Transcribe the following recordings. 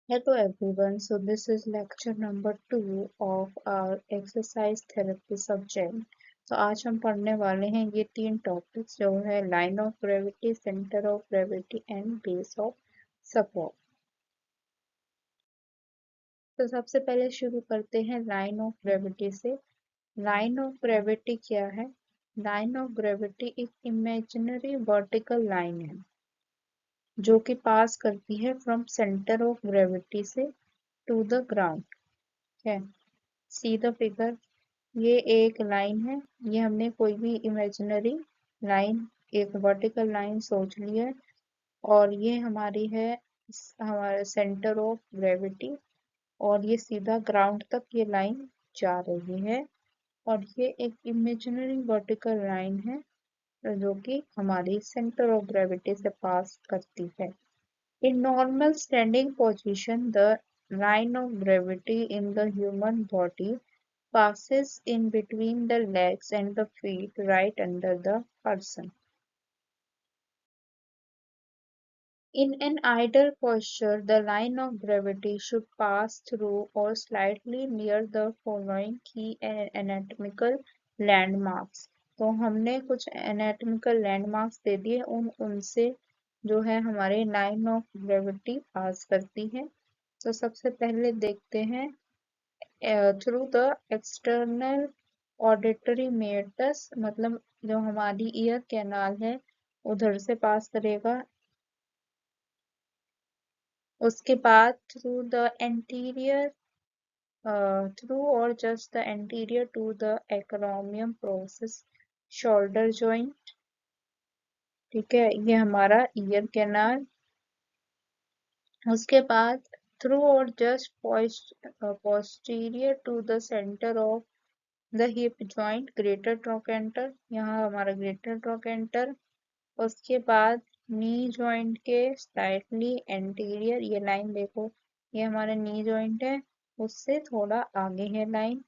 Hello everyone, so this is lecture number 2 of our exercise therapy subject. तो आज हम पढ़ने वाले हैं ये 3 टॉपिक्स जो है line of gravity, centre of gravity and base of support. तो सबसे पहले शुरू करते हैं लाइन ऑफ ग्रेविटी से। लाइन ऑफ ग्रेविटी क्या है? लाइन ऑफ ग्रेविटी एक इमेजिनरी वर्टिकल लाइन है जो कि पास करती है फ्रॉम सेंटर ऑफ ग्रेविटी से टू द ग्राउंड। है सी द फिगर, ये एक लाइन है। ये हमने कोई भी इमेजिनरी लाइन, एक वर्टिकल लाइन सोच ली है और ये हमारी है हमारे सेंटर ऑफ ग्रेविटी और ये सीधा ग्राउंड तक ये लाइन जा रही है और ये एक इमेजिनरी वर्टिकल लाइन है जो कि हमारी सेंटर ऑफ ग्रेविटी से पास करती है। In normal standing position, the line of gravity in the human body passes in between the legs and the feet right under the person. In an idle posture, the line of gravity should pass through or slightly near the following key anatomical landmarks. तो हमने कुछ anatomical landmarks दे दिए, उनसे जो है हमारे line of gravity पास करती है। तो सबसे पहले देखते हैं through the external auditory meatus, मतलब जो हमारी ईयर कैनाल है उधर से पास करेगा। उसके बाद through the anterior, through or just the anterior to the acromion process shoulder joint. ठीक है, ये हमारा ईयर कैनाल। उसके बाद through or just posterior to the centre of the hip joint greater trochanter, यहाँ हमारा ग्रेटर ट्रोकेंटर। उसके बाद नी जॉइंट के स्लाइटली एंटीरियर, ये लाइन देखो, ये हमारा नी जॉइंट है, उससे थोड़ा आगे है line.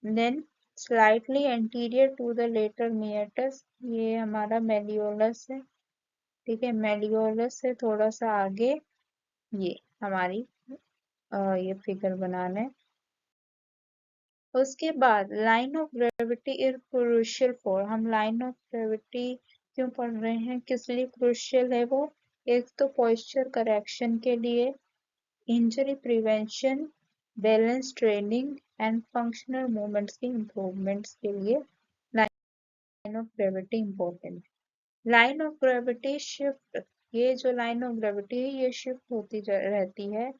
Then slightly anterior to the lateral meatus, ये हमारा मेलियोलस है। ठीक है, मेलियोलस से थोड़ा सा आगे ये हमारी ये फिगर बनाना है। उसके बाद line of gravity is crucial for, हम लाइन ऑफ ग्रेविटी क्यों पढ़ रहे हैं, किस लिए क्रूशियल है वो? एक तो पॉइस्चर करेक्शन के लिए, injury prevention, balance training and functional movements के इम्प्रूवमेंट्स के लिए line of gravity important. Line of gravity shift, ये जो लाइन ऑफ ग्रेविटी है ये शिफ्ट होती रहती है।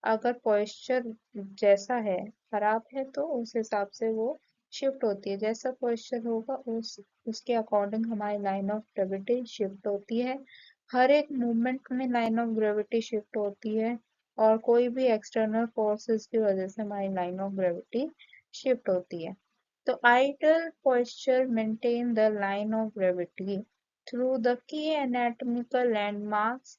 अगर पॉइस्चर जैसा है खराब है तो उस हिसाब से वो शिफ्ट होती है। जैसा पॉइस्चर होगा उसके अकॉर्डिंग हमारी लाइन ऑफ ग्रेविटी शिफ्ट होती है। हर एक मूवमेंट में लाइन ऑफ ग्रेविटी शिफ्ट होती है और कोई भी एक्सटर्नल फोर्सेस की वजह से हमारी लाइन ऑफ ग्रेविटी शिफ्ट होती है। तो idle posture maintain the line of gravity through the key anatomical landmarks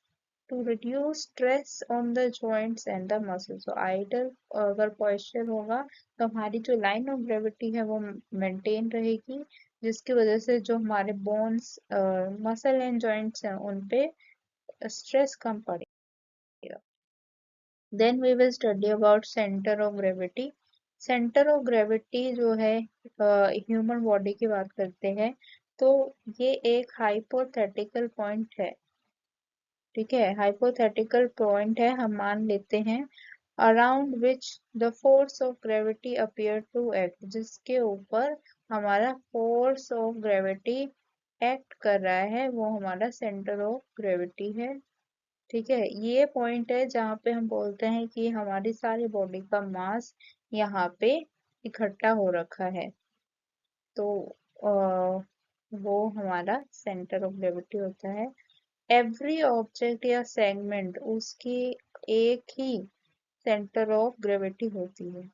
to reduce stress on the joints and the muscles। तो idle अगर posture होगा तो हमारी जो line of gravity है वो maintain रहेगी, जिसकी वजह से जो हमारे bones, muscle and joints हैं उन पे stress कम पड़ेगा। Then we will study about center of gravity। Centre of gravity जो है ह्यूमन बॉडी की बात करते हैं तो ये एक हाइपोथेटिकल पॉइंट है। ठीक है, हाइपोथेटिकल पॉइंट है, हम मान लेते हैं around which the force of gravity appear to act, जिसके ऊपर हमारा फोर्स ऑफ ग्रेविटी एक्ट कर रहा है वो हमारा सेंटर ऑफ ग्रेविटी है। ठीक है, ये पॉइंट है जहाँ पे हम बोलते हैं कि हमारी सारी बॉडी का मास यहाँ पे इकट्ठा हो रखा है। तो वो हमारा सेंटर ऑफ ग्रेविटी होता है। एवरी ऑब्जेक्ट या सेगमेंट उसकी एक ही सेंटर ऑफ ग्रेविटी होती है।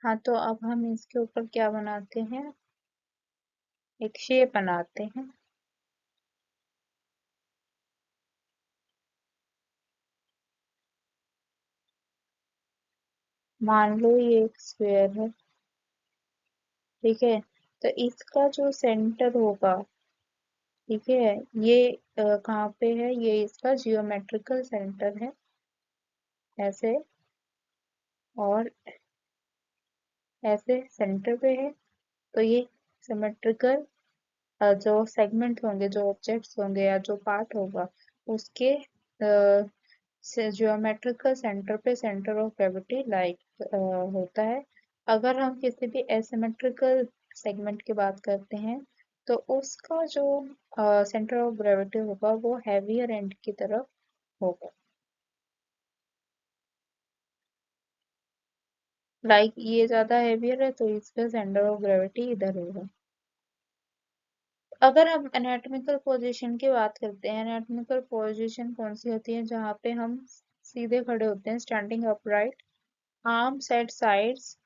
हाँ, तो अब हम इसके ऊपर क्या बनाते हैं, एक शेप बनाते हैं। मान लो ये एक स्क्वायर है। ठीक है, तो इसका जो सेंटर होगा ठीक है। ये कहाँ पे है, ये इसका जियोमेट्रिकल सेंटर है ऐसे, और ऐसे सेंटर पे है। तो ये सिमेट्रिकल जो सेगमेंट होंगे, जो ऑब्जेक्ट्स होंगे या जो पार्ट होगा, उसके ज्योमेट्रिकल सेंटर पे सेंटर ऑफ ग्रेविटी लाइक होता है। अगर हम किसी भी एसिमेट्रिकल सेगमेंट की बात करते हैं, तो उसका जो सेंटर ऑफ ग्रेविटी होगा वो हैवियर एंड की तरफ होगा। लाइक ये ज्यादा हैवियर है तो इसका सेंटर ऑफ ग्रेविटी इधर होगा। अगर हम एनाटॉमिकल पोजीशन की बात करते हैं, एनाटॉमिकल पोजीशन कौन सी होती है, जहाँ पे हम सीधे खड़े होते हैं, standing upright, arms at sides,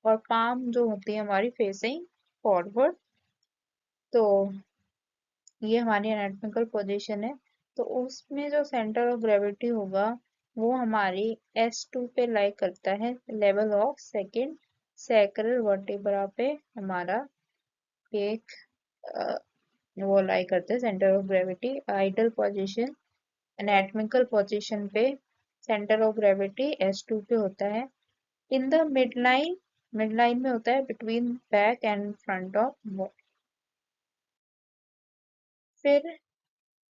और पाम जो होती है हमारी फेसिंग फॉरवर्ड। तो ये हमारी एनाटॉमिकल पोजीशन है। तो उसमें जो सेंटर ऑफ ग्रेविटी होगा वो हमारी S2 पे लाई करता है, level of second sacral vertebra पे हमारा एक वो लाई करते हैं centre of gravity. Ideal position, anatomical position पे सेंटर ऑफ ग्रेविटी S2 पे होता है। इन द मिडलाइन, मिडलाइन में होता है between back and front of body. फिर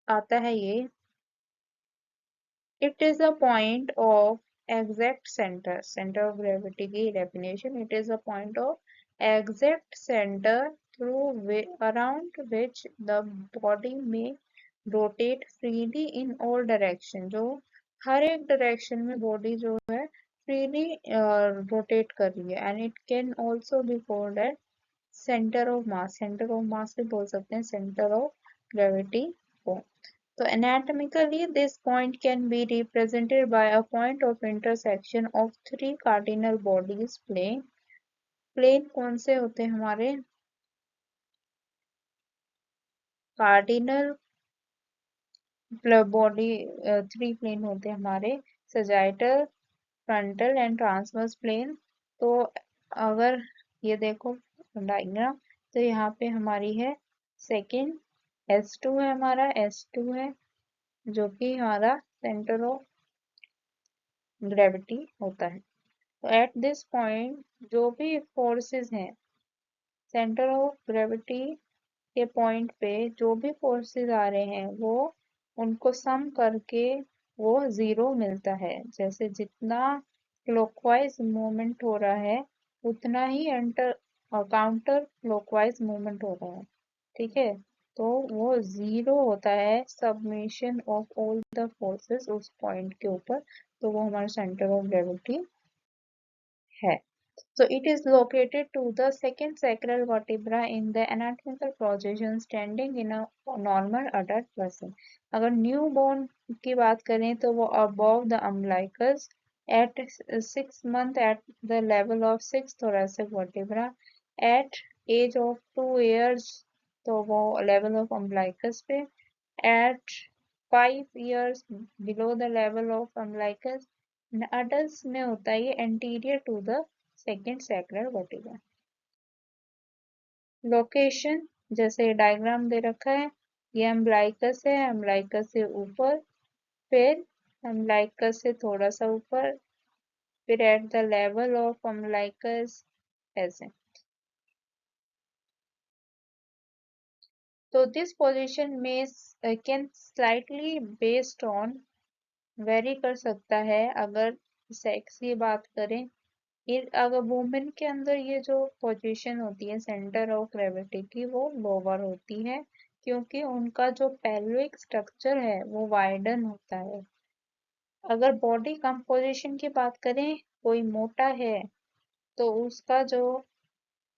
आता है ये, it is a point of exact centre, centre of gravity की definition, it is a point of exact centre through around which the body में rotate freely in all direction, जो हर एक direction में बॉडी जो है फ्रीली रोटेट कर रही है। And it can also be called at centre of mass, centre of mass भी बोल सकते हैं सेंटर ऑफ ग्रेविटी को। So anatomically, this point can be represented by a point of intersection of three cardinal bodies plane। Plane कौन से होते हैं हमारे, कार्डिनल बॉडी, थ्री प्लेन होते हैं हमारे, sagittal, frontal and transverse plane. तो अगर ये देखो डायग्राम, तो यहाँ पे हमारी है सेकंड, S2 है, हमारा S2 है जो कि हमारा सेंटर ऑफ ग्रेविटी होता है। तो एट दिस पॉइंट जो भी फोर्सेस हैं, सेंटर ऑफ ग्रेविटी के पॉइंट पे जो भी फोर्सेस आ रहे हैं वो उनको सम करके वो जीरो मिलता है। जैसे जितना क्लॉकवाइज मूवमेंट हो रहा है उतना ही एंटर काउंटर क्लॉकवाइज मूवमेंट हो रहा है। ठीक है, तो वो जीरो होता है submission of all the forces उस पॉइंट के ऊपर। तो वो हमारा सेंटर ऑफ ग्रेविटी है। So it is located to the second sacral vertebra in the anatomical position standing in a normal adult person। अगर न्यूबॉर्न की बात करें तो वो above the umbilicus at 6 month at the level of 6th thoracic vertebra, at age of 2 years तो वो level of umbilicus पे, at 5 years below the level of umbilicus। adults में होता है ये anterior to the second sacral vertebra. Location जैसे diagram दे रखा है, ये अम्बलाइकस है, अम्बलाइकस से ऊपर, फिर अम्बलाइकस से थोड़ा सा ऊपर, फिर at the level of umbilicus ऐसे। तो दिस पोजीशन में can slightly based on very कर सकता है। अगर सेक्स की बात करें, ये अगर वुमेन के अंदर ये जो पोजीशन होती है सेंटर ऑफ ग्रेविटी की वो लोअर होती है, क्योंकि उनका जो पेल्विक स्ट्रक्चर है वो वाइडन होता है। अगर बॉडी कंपोजिशन की बात करें, कोई मोटा है तो उसका जो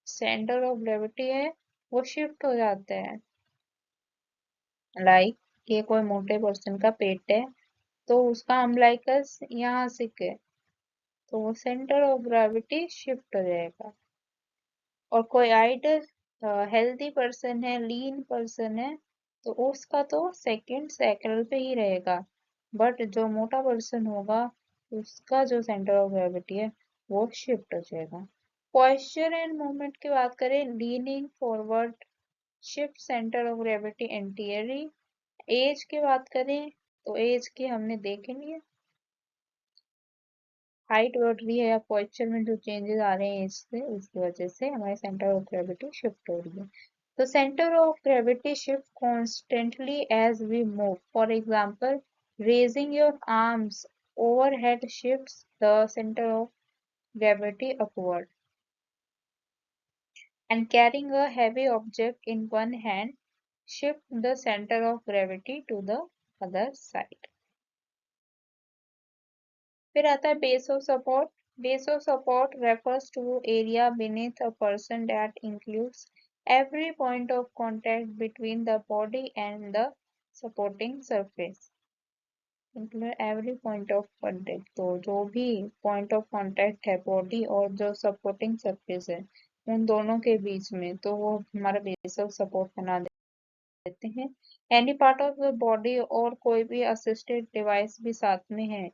सेंटर ऑफ ग्रेविटी है वो शिफ्ट हो जाता है। लाइक ये कोई मोटे पर्सन का पेट है तो उसका अम्बलाइकस यहाँ से है, तो वो सेंटर ऑफ ग्रेविटी शिफ्ट हो जाएगा। और कोई आइडल हेल्दी पर्सन है, लीन पर्सन है, तो उसका तो सेकंड सैक्रल पे ही रहेगा। बट जो मोटा पर्सन होगा उसका जो सेंटर ऑफ ग्रेविटी है वो शिफ्ट हो जाएगा। पोस्चर एंड मूवमेंट की बात करें, leaning forward, shift centre of gravity anteriorly. Age की बात करें तो एज की हमने देख लिया, हाइट बढ़ रही है या पोस्चर में जो चेंजेस आ रहे हैं इससे, उसकी वजह से हमारे सेंटर ऑफ ग्रेविटी शिफ्ट हो रही है। तो centre of gravity shift constantly as we move. For example, raising your arms overhead shifts the center of gravity upward, and carrying a heavy object in one hand shift the center of gravity to the other side. फिर आता है base of support. Base of support refers to area beneath a person that includes every point of contact between the body and the supporting surface. Include every point of contact. तो जो भी point of contact है body और जो supporting surface है उन दोनों के बीच में, तो वो हमारा base of support बना देते हैं। Any part of the body और कोई भी assisted device भी साथ में है,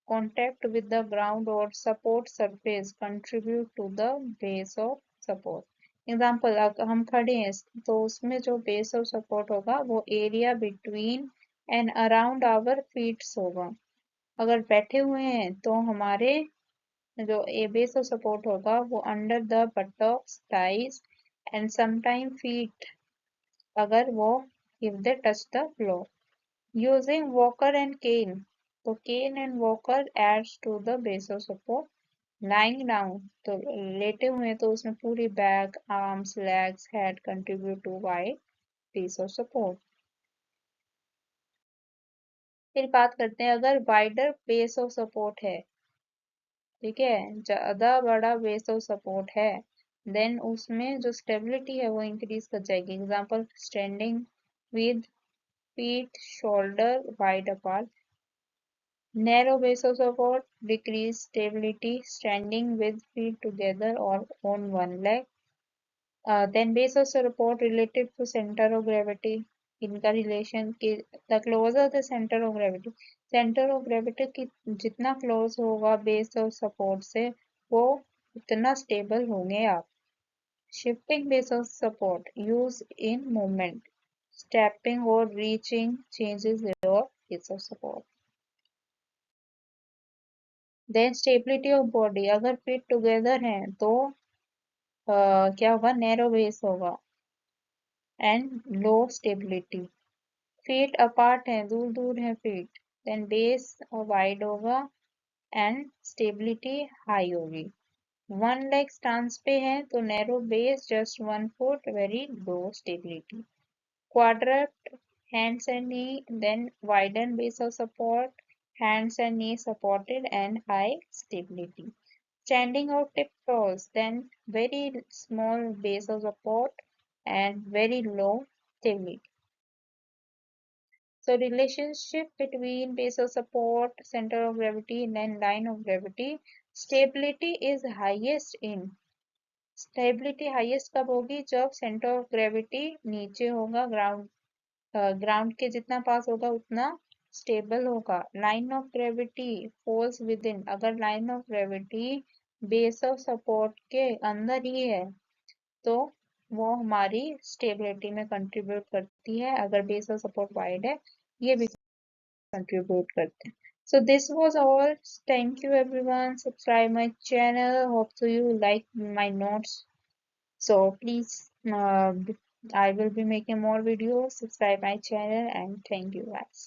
contact with the ground or support surface contribute to the base of support. Example, अगर हम खड़े हैं तो उसमें जो बेस ऑफ सपोर्ट होगा वो area between and around our feets होगा। अगर बैठे हुए हैं तो हमारे जो बेस ऑफ सपोर्ट होगा वो under the Botox, thighs and sometime feet, अगर वो if they touch the floor. Using walker and cane, तो cane and walker adds to the base of support. Lying down, तो लेटे हुए हैं तो उसमें पूरी back, arms, legs, head contribute to wide base of support. फिर बात करते हैं, अगर वाइडर बेस ऑफ सपोर्ट है, ठीक है, ज्यादा बड़ा बेस ऑफ सपोर्ट है, देन उसमें जो स्टेबिलिटी है वो इंक्रीज कर जाएगी। Example, standing with feet shoulder wide apart. Narrow base of support decrease stability, standing with feet together or on one leg. Then base of support related to center of gravity. इनका relation की, the closer the center of gravity, center of gravity की जितना close होगा base of support से वो उतना stable होंगे आप। Shifting base of support use in movement, stepping or reaching changes your base of support. Then stability of body, अगर feet together हैं तो क्या होगा, नैरो बेस होगा and low stability. Feet apart हैं, दूर दूर हैं फीट, देन बेस वाइड होगा एंड स्टेबिलिटी हाई होगी। वन लेग स्टांस पे है तो narrow base, just one foot, very low stability. Quadrant, hands and knee, then widen base of support, hands and knee supported and high stability. Standing or tiptoes, then very small base of support and very low stability. So relationship between base of support, center of gravity and line of gravity. Stability is highest in, stability highest कब होगी, जब centre of gravity नीचे होगा, ground के जितना पास होगा उतना stable होगा। Line of gravity falls within, अगर line of gravity base of support के अंदर ही है तो वो हमारी स्टेबिलिटी में कंट्रीब्यूट करती है। अगर बेस ऑफ सपोर्ट वाइड है ये भी कंट्रीब्यूट करते हैं। So this was all. Thank you everyone. Subscribe my channel. Hope so you like my notes. So please, I will be making more videos. Subscribe my channel and thank you guys.